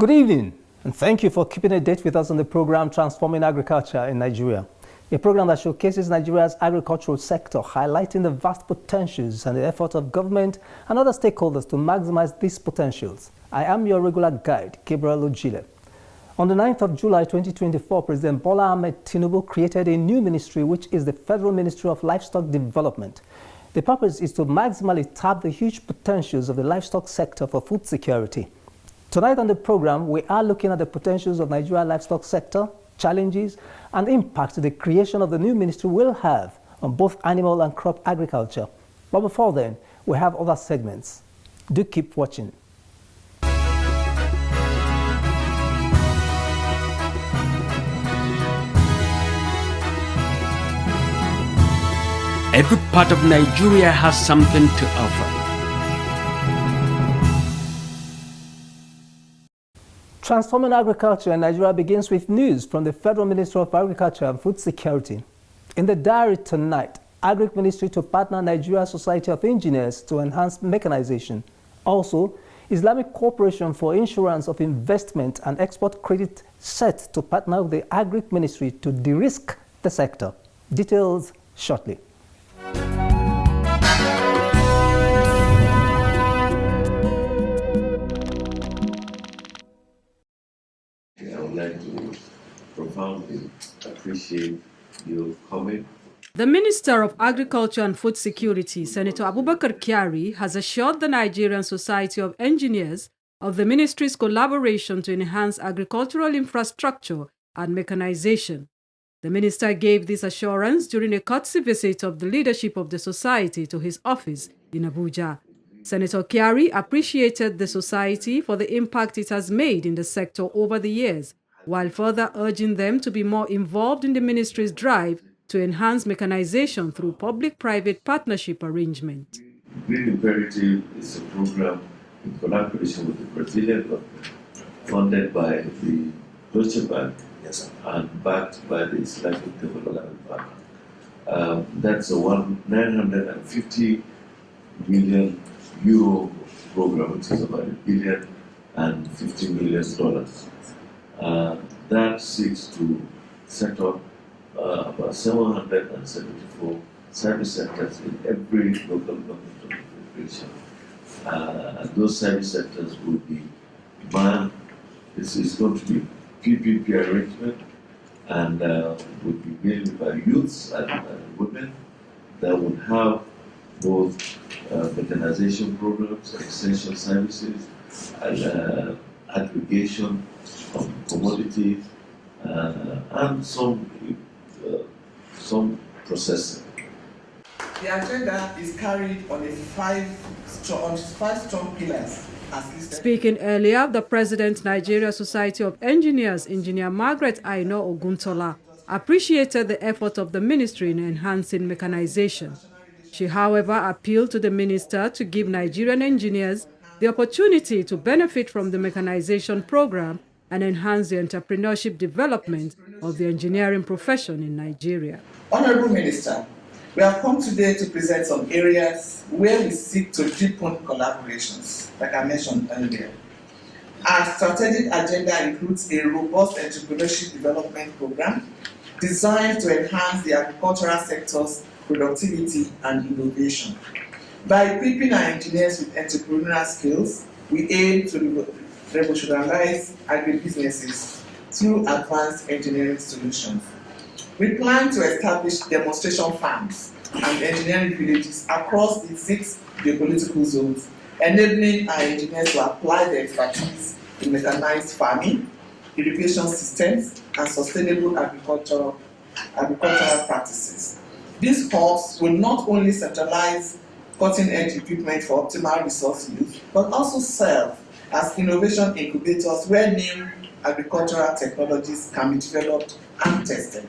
Good evening, and thank you for keeping a date with us on the program Transforming Agriculture in Nigeria, a program that showcases Nigeria's agricultural sector, highlighting the vast potentials and the effort of government and other stakeholders to maximize these potentials. I am your regular guide, Gabriel Ojile. On the 9th of July 2024, President Bola Ahmed Tinubu created a new ministry, which is the Federal Ministry of Livestock Development. The purpose is to maximally tap the huge potentials of the livestock sector for food security. Tonight on the program, we are looking at the potentials of Nigeria's livestock sector, challenges, and impact the creation of the new ministry will have on both animal and crop agriculture. But before then, we have other segments. Do keep watching. Every part of Nigeria has something to offer. Transforming agriculture in Nigeria begins with news from the Federal Ministry of Agriculture and Food Security. In the diary tonight, Agric Ministry to partner Nigeria Society of Engineers to enhance mechanization. Also, Islamic Corporation for Insurance of Investment and Export Credit set to partner with the Agric Ministry to de-risk the sector. Details shortly. I would like to profoundly appreciate your comment. The Minister of Agriculture and Food Security, Senator Abubakar Kyari, has assured the Nigerian Society of Engineers of the ministry's collaboration to enhance agricultural infrastructure and mechanization. The minister gave this assurance during a courtesy visit of the leadership of the society to his office in Abuja. Senator Kyari appreciated the society for the impact it has made in the sector over the years, while further urging them to be more involved in the ministry's drive to enhance mechanization through public-private partnership arrangement. Green Imperative is a program in collaboration with the Brazilian government, funded by the Deutsche Bank and backed by the Islamic Development Bank. That's a 950 million euro program, which is about $1.05 billion. That seeks to set up about 774 service centers in every local government of the federation. And those service centers will be manned. This is going to be PPP arrangement and will be mainly by youths and women that would have both mechanization programs, extension services, and aggregation of commodities, and some processing. The agenda is carried on five strong pillars. Speaking earlier, the President, Nigeria Society of Engineers, Engineer Margaret Aino Oguntola, appreciated the effort of the ministry in enhancing mechanization. She, however, appealed to the minister to give Nigerian engineers the opportunity to benefit from the mechanization program and enhance the entrepreneurship development of the engineering profession in Nigeria. Honorable Minister, we have come today to present some areas where we seek to deepen collaborations, like I mentioned earlier. Our strategic agenda includes a robust entrepreneurship development program designed to enhance the agricultural sector's productivity and innovation. By equipping our engineers with entrepreneurial skills, we aim to revolutionize agribusinesses through advanced engineering solutions. We plan to establish demonstration farms and engineering villages across the 6 geopolitical zones, enabling our engineers to apply their expertise in mechanized farming, irrigation systems, and sustainable agricultural practices. These hubs will not only centralize cutting-edge equipment for optimal resource use, but also serve as innovation incubators where new agricultural technologies can be developed and tested.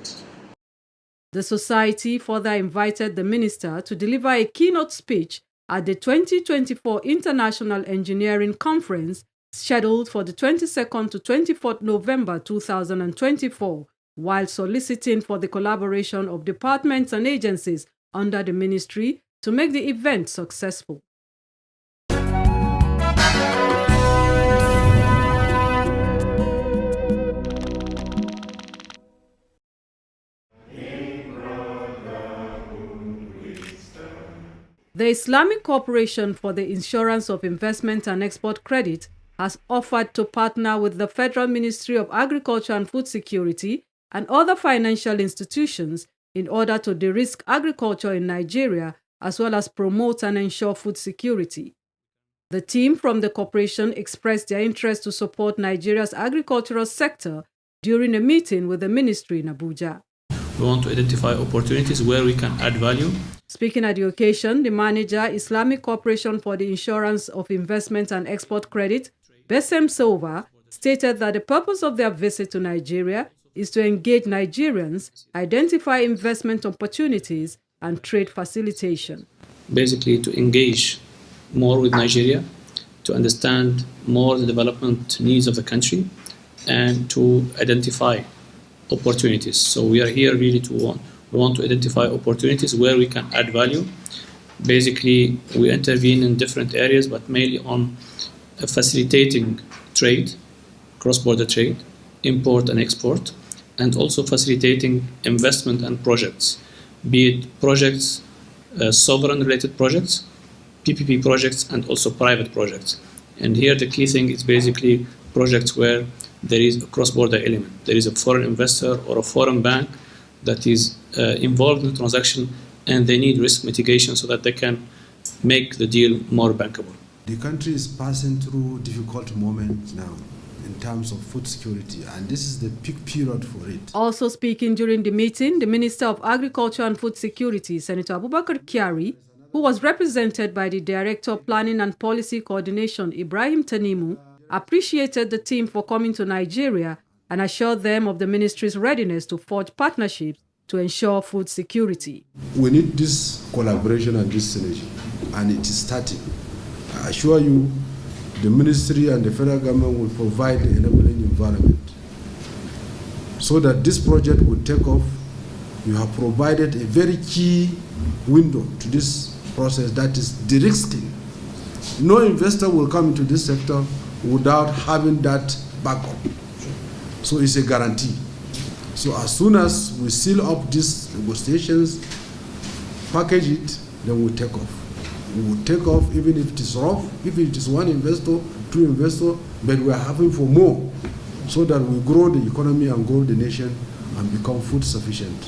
The society further invited the minister to deliver a keynote speech at the 2024 International Engineering Conference scheduled for the 22nd to 24th November 2024, while soliciting for the collaboration of departments and agencies under the ministry to make the event successful. The Islamic Corporation for the Insurance of Investment and Export Credit has offered to partner with the Federal Ministry of Agriculture and Food Security and other financial institutions in order to de-risk agriculture in Nigeria as well as promote and ensure food security. The team from the corporation expressed their interest to support Nigeria's agricultural sector during a meeting with the ministry in Abuja. We want to identify opportunities where we can add value. Speaking at the occasion, the manager, Islamic Corporation for the Insurance of Investment and Export Credit, Besem Silva, stated that the purpose of their visit to Nigeria is to engage Nigerians, identify investment opportunities, and trade facilitation. Basically, to engage more with Nigeria, to understand more the development needs of the country, and to identify opportunities. So we are here really we want to identify opportunities where we can add value. Basically, we intervene in different areas, but mainly on facilitating trade, cross-border trade, import and export, and also facilitating investment and projects, be it projects, sovereign-related projects, PPP projects, and also private projects. And here the key thing is basically projects where there is a cross-border element. There is a foreign investor or a foreign bank that is involved in the transaction, and they need risk mitigation so that they can make the deal more bankable. The country is passing through difficult moments now in terms of food security, and this is the peak period for it. Also speaking during the meeting, the Minister of Agriculture and Food Security, Senator Abubakar Kyari, who was represented by the Director of Planning and Policy Coordination, Ibrahim Tanimu, appreciated the team for coming to Nigeria and assured them of the ministry's readiness to forge partnerships to ensure food security. We need this collaboration and this synergy, and it is starting. I assure you, the ministry and the federal government will provide the enabling environment so that this project will take off. You have provided a very key window to this process, that is de-risking. No investor will come into this sector without having that backup. So it's a guarantee. So as soon as we seal up these negotiations, package it, then we'll take off. We will take off even if it is rough, if it is one investor, two investors, but we are having for more so that we grow the economy and grow the nation and become food sufficient.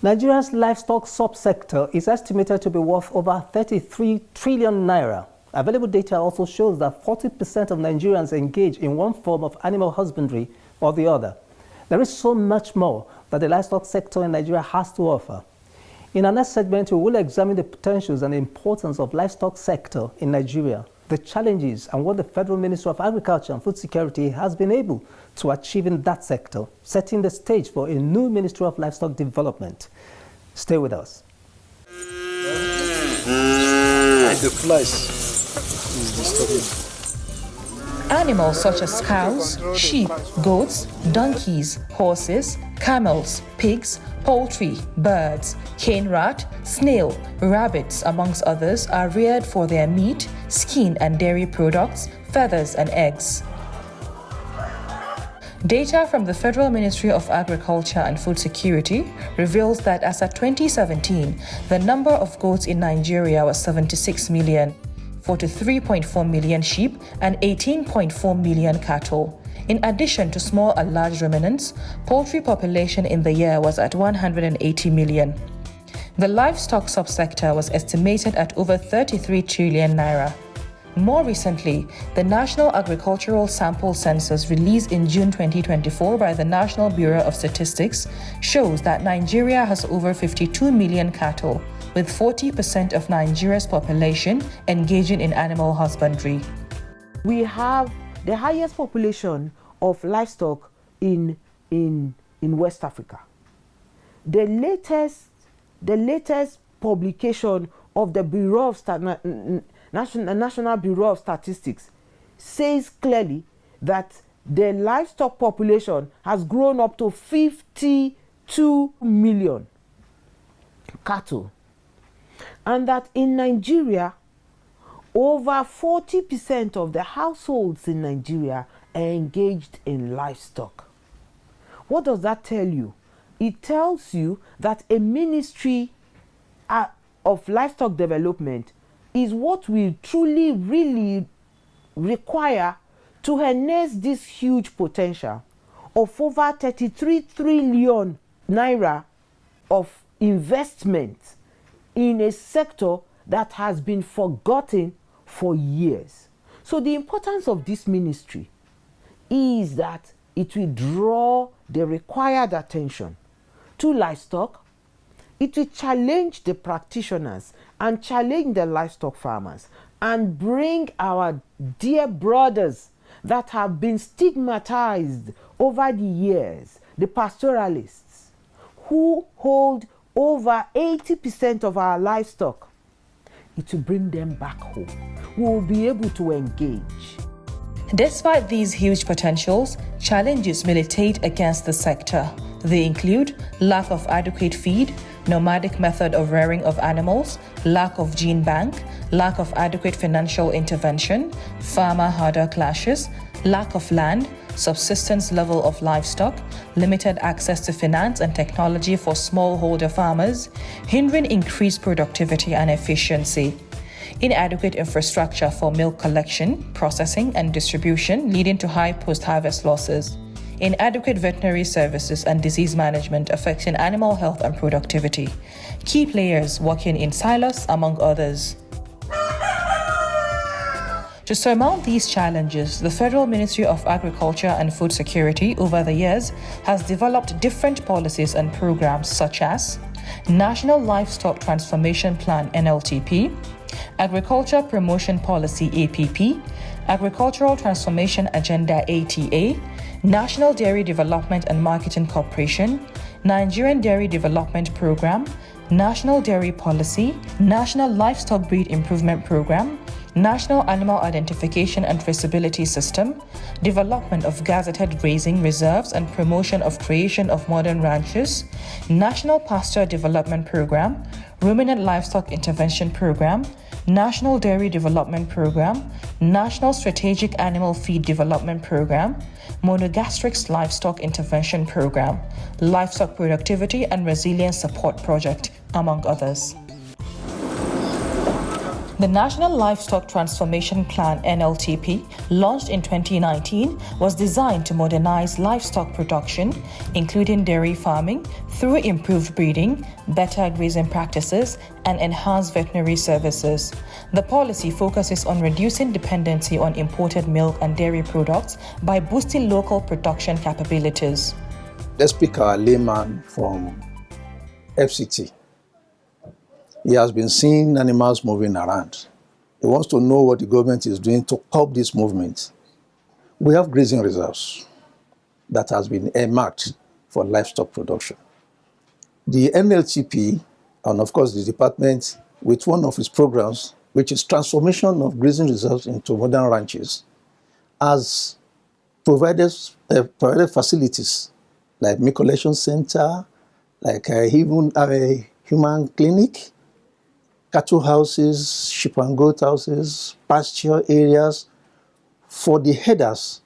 Nigeria's livestock subsector is estimated to be worth over 33 trillion naira. Available data also shows that 40% of Nigerians engage in one form of animal husbandry or the other. There is so much more that the livestock sector in Nigeria has to offer. In our next segment, we will examine the potentials and importance of livestock sector in Nigeria, the challenges and what the Federal Ministry of Agriculture and Food Security has been able to achieve in that sector, setting the stage for a new Ministry of Livestock Development. Stay with us. The flies. Animals such as cows, sheep, goats, donkeys, horses, camels, pigs, poultry, birds, cane rat, snail, rabbits, amongst others, are reared for their meat, skin and dairy products, feathers and eggs. Data from the Federal Ministry of Agriculture and Food Security reveals that as at 2017, the number of goats in Nigeria was 76 million, 43.4 million sheep, and 18.4 million cattle. In addition to small and large ruminants, poultry population in the year was at 180 million. The livestock subsector was estimated at over 33 trillion naira. More recently, the National Agricultural Sample Census released in June 2024 by the National Bureau of Statistics shows that Nigeria has over 52 million cattle, with 40% of Nigeria's population engaging in animal husbandry. We have the highest population of livestock in West Africa. The latest publication of the Bureau of National Bureau of Statistics says clearly that the livestock population has grown up to 52 million cattle, and that in Nigeria over 40% of the households in Nigeria are engaged in livestock. What does that tell you? It tells you that a ministry of livestock development is what we truly, really require to harness this huge potential of over 33 trillion naira of investment in a sector that has been forgotten for years. So the importance of this ministry is that it will draw the required attention to livestock. It will challenge the practitioners and challenge the livestock farmers and bring our dear brothers that have been stigmatized over the years, the pastoralists, who hold over 80% of our livestock. It will bring them back home. We will be able to engage. Despite these huge potentials, challenges militate against the sector. They include lack of adequate feed, nomadic method of rearing of animals, lack of gene bank, lack of adequate financial intervention, farmer-herder clashes, lack of land, subsistence level of livestock, limited access to finance and technology for smallholder farmers, hindering increased productivity and efficiency. Inadequate infrastructure for milk collection, processing, and distribution, leading to high post-harvest losses. Inadequate veterinary services and disease management affecting animal health and productivity. Key players working in silos, among others. To surmount these challenges, the Federal Ministry of Agriculture and Food Security over the years has developed different policies and programs such as National Livestock Transformation Plan (NLTP), Agriculture Promotion Policy (APP), Agricultural Transformation Agenda (ATA), National Dairy Development and Marketing Corporation, Nigerian Dairy Development Program, National Dairy Policy, National Livestock Breed Improvement Program, National Animal Identification and Traceability System, Development of Gazetted Grazing Reserves and Promotion of Creation of Modern Ranches, National Pasture Development Program, Ruminant Livestock Intervention Program, National Dairy Development Program, National Strategic Animal Feed Development Program, Monogastrics Livestock Intervention Program, Livestock Productivity and Resilience Support Project, among others. The National Livestock Transformation Plan (NLTP), launched in 2019, was designed to modernize livestock production, including dairy farming, through improved breeding, better grazing practices, and enhanced veterinary services. The policy focuses on reducing dependency on imported milk and dairy products by boosting local production capabilities. Let's pick our layman from FCT. He has been seeing animals moving around. He wants to know what the government is doing to curb this movement. We have grazing reserves that has been earmarked for livestock production. The NLTP, and of course the department, with one of its programs, which is transformation of grazing reserves into modern ranches, has provided facilities like meat collection center, like even a human clinic, cattle houses, sheep and goat houses, pasture areas for the herders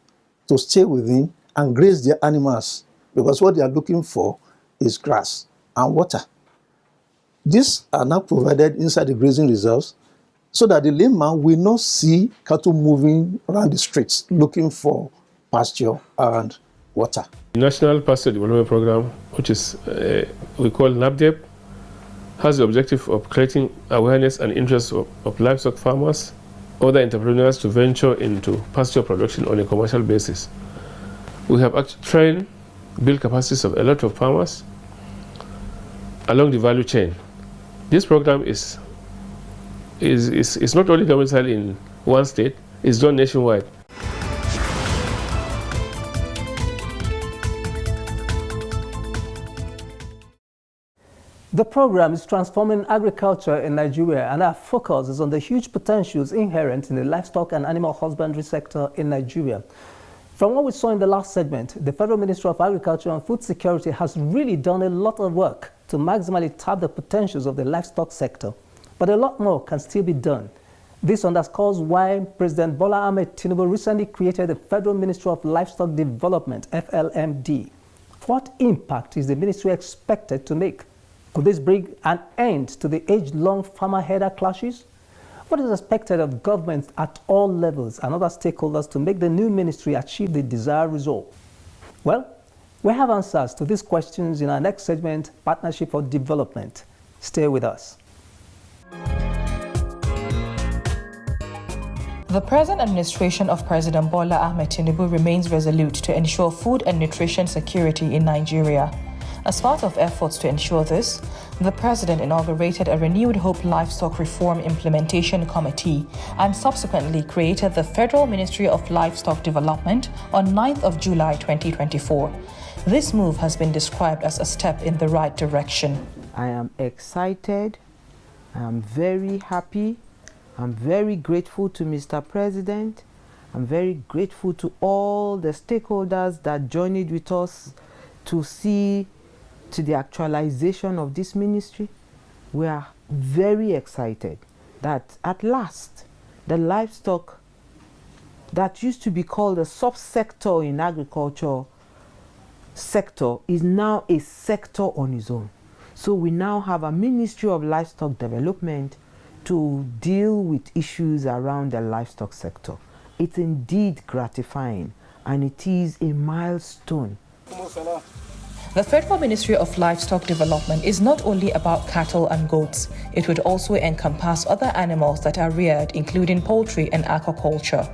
to stay within and graze their animals, because what they are looking for is grass and water. These are now provided inside the grazing reserves so that the layman will not see cattle moving around the streets looking for pasture and water. The National Pasture Development Program, which is we call NAPDEP, has the objective of creating awareness and interest of livestock farmers, other entrepreneurs to venture into pasture production on a commercial basis. We have actually built capacities of a lot of farmers along the value chain. This program is not only domiciled in one state, it's done nationwide. The program is transforming agriculture in Nigeria, and our focus is on the huge potentials inherent in the livestock and animal husbandry sector in Nigeria. From what we saw in the last segment, the Federal Ministry of Agriculture and Food Security has really done a lot of work to maximally tap the potentials of the livestock sector. But a lot more can still be done. This underscores why President Bola Ahmed Tinubu recently created the Federal Ministry of Livestock Development, FLMD. What impact is the ministry expected to make? Could this bring an end to the age-long farmer-herder clashes? What is expected of government at all levels and other stakeholders to make the new ministry achieve the desired result? Well, we have answers to these questions in our next segment, Partnership for Development. Stay with us. The present administration of President Bola Ahmed Tinubu remains resolute to ensure food and nutrition security in Nigeria. As part of efforts to ensure this, the president inaugurated a renewed Hope Livestock Reform Implementation Committee and subsequently created the Federal Ministry of Livestock Development on 9th of July 2024. This move has been described as a step in the right direction. I am excited. I am very happy. I'm very grateful to Mr. President. I'm very grateful to all the stakeholders that journeyed with us to see to the actualization of this ministry. We are very excited that at last the livestock that used to be called a subsector in agriculture sector is now a sector on its own. So we now have a Ministry of Livestock Development to deal with issues around the livestock sector. It's indeed gratifying and it is a milestone. The Federal Ministry of Livestock Development is not only about cattle and goats. It would also encompass other animals that are reared, including poultry and aquaculture.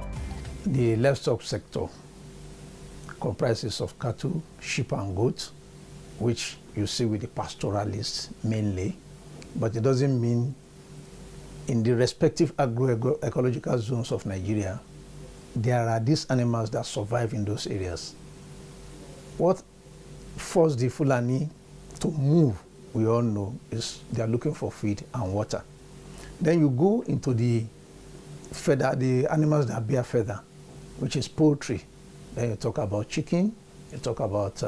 The livestock sector comprises of cattle, sheep and goats, which you see with the pastoralists mainly, but it doesn't mean in the respective agroecological zones of Nigeria, there are these animals that survive in those areas. What forced the Fulani to move, we all know, is they are looking for feed and water. Then you go into the feather, the animals that bear feather, which is poultry. Then you talk about chicken, you talk about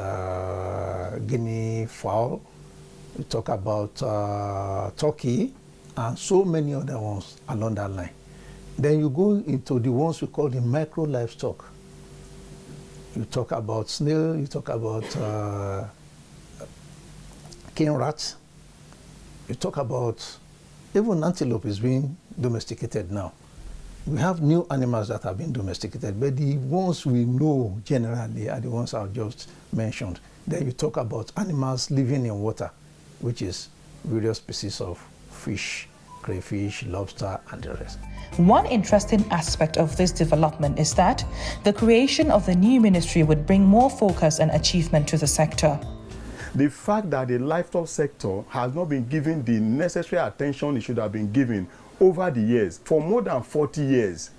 guinea fowl, you talk about turkey, and so many other ones along that line. Then you go into the ones we call the micro livestock. You talk about snail, you talk about cane rats, you talk about even antelope is being domesticated now. We have new animals that have been domesticated, but the ones we know generally are the ones I've just mentioned. Then you talk about animals living in water, which is various species of fish, crayfish, lobster, and the rest. One interesting aspect of this development is that the creation of the new ministry would bring more focus and achievement to the sector. The fact that the livestock sector has not been given the necessary attention it should have been given over the years. For more than 40 years,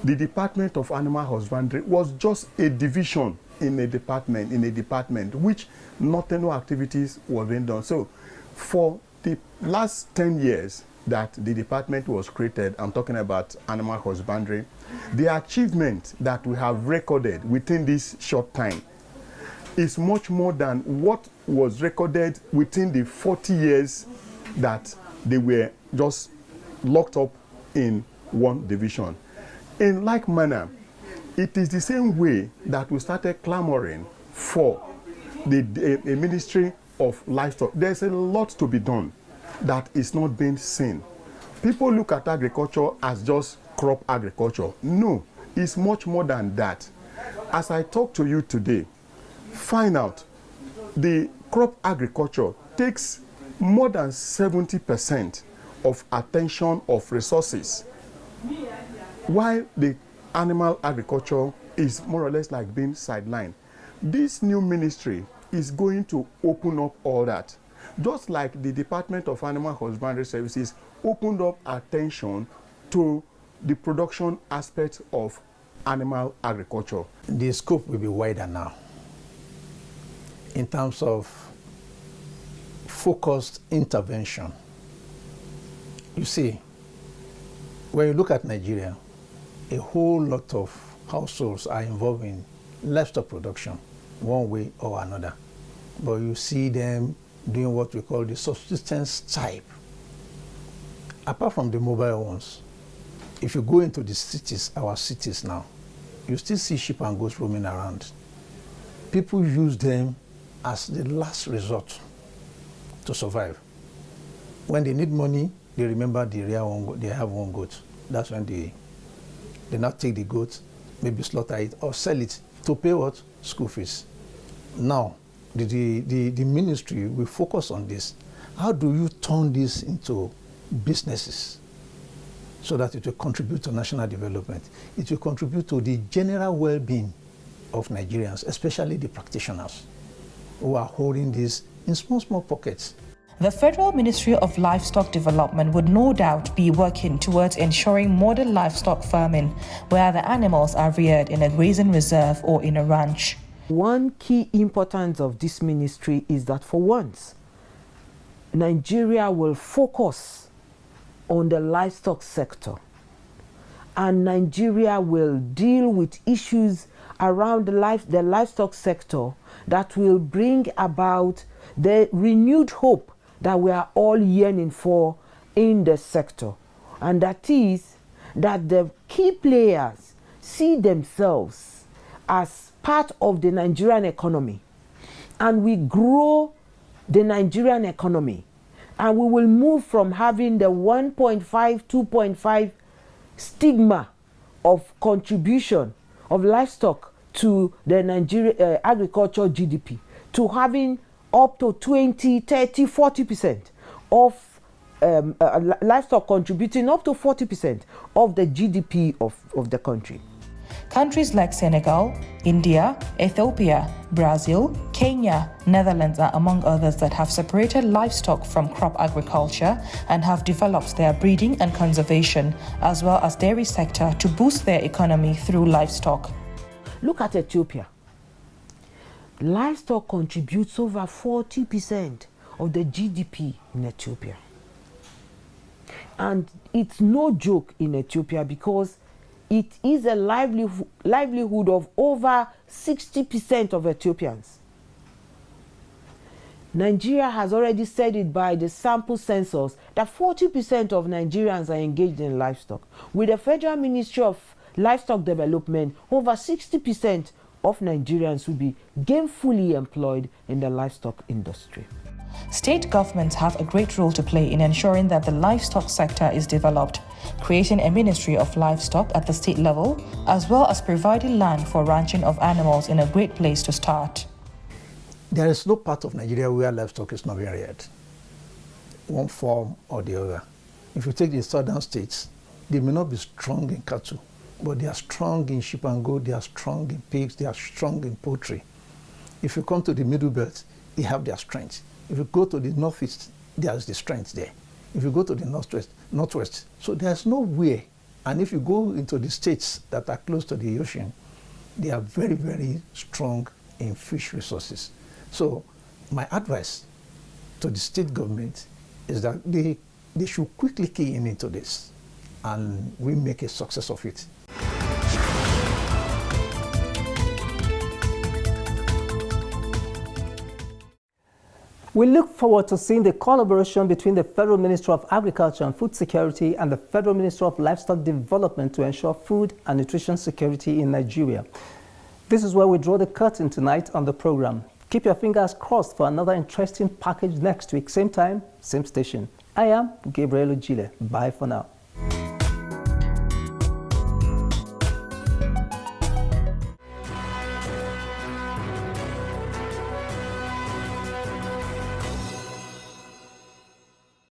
the Department of Animal Husbandry was just a division in a department, which no activities were being done. So for the last 10 years that the department was created, I'm talking about animal husbandry, the achievement that we have recorded within this short time is much more than what was recorded within the 40 years that they were just locked up in one division. In like manner, it is the same way that we started clamoring for a ministry of livestock. There's a lot to be done that is not being seen. People look at agriculture as just crop agriculture. No, it's much more than that. As I talk to you today, find out the crop agriculture takes more than 70% of attention of resources, while the animal agriculture is more or less like being sidelined. This new ministry is going to open up all that. Just like the Department of Animal Husbandry Services opened up attention to the production aspect of animal agriculture. The scope will be wider now in terms of focused intervention. You see, when you look at Nigeria, a whole lot of households are involved in livestock production, one way or another. But you see them doing what we call the subsistence type. apart from the mobile ones, if you go into the cities, our cities now, you still see sheep and goats roaming around. People use them as the last resort to survive. When they need money, they remember they have one goat. That's when they now take the goat, maybe slaughter it or sell it to pay what? School fees. Now, the ministry will focus on this. How do you turn this into businesses so that it will contribute to national development? It will contribute to the general well-being of Nigerians, especially the practitioners who are holding this in small pockets. The Federal Ministry of Livestock Development would no doubt be working towards ensuring modern livestock farming where the animals are reared in a grazing reserve or in a ranch. One key importance of this ministry is that for once, Nigeria will focus on the livestock sector, and Nigeria will deal with issues around the livestock sector that will bring about the renewed hope that we are all yearning for in the sector. And that is that the key players see themselves as part of the Nigerian economy, and we grow the Nigerian economy, and we will move from having the 1.5, 2.5 stigma of contribution of livestock to the Nigeria agriculture GDP to having up to 20, 30, 40% of livestock contributing up to 40% of the GDP of the country. Countries like Senegal, India, Ethiopia, Brazil, Kenya, Netherlands are among others that have separated livestock from crop agriculture and have developed their breeding and conservation as well as dairy sector to boost their economy through livestock. Look at Ethiopia. Livestock contributes over 40% of the GDP in Ethiopia. And it's no joke in Ethiopia because it is a livelihood of over 60% of Ethiopians. Nigeria has already said it by the sample census that 40% of Nigerians are engaged in livestock. With the Federal Ministry of Livestock Development, over 60% of Nigerians will be gainfully employed in the livestock industry. State governments have a great role to play in ensuring that the livestock sector is developed, creating a Ministry of Livestock at the state level, as well as providing land for ranching of animals in a great place to start. There is no part of Nigeria where livestock is not being reared, one form or the other. If you take the southern states, they may not be strong in cattle, but they are strong in sheep and goat, they are strong in pigs, they are strong in poultry. If you come to the middle belt, they have their strength. If you go to the northeast, there's the strength there. If you go to the northwest, so there's no way. And if you go into the states that are close to the ocean, they are very, very strong in fish resources. So my advice to the state government is that they should quickly key into this and we make a success of it. We look forward to seeing the collaboration between the Federal Ministry of Agriculture and Food Security and the Federal Ministry of Livestock Development to ensure food and nutrition security in Nigeria. This is where we draw the curtain tonight on the program. Keep your fingers crossed for another interesting package next week, same time, same station. I am Gabriel Ojile. Bye for now.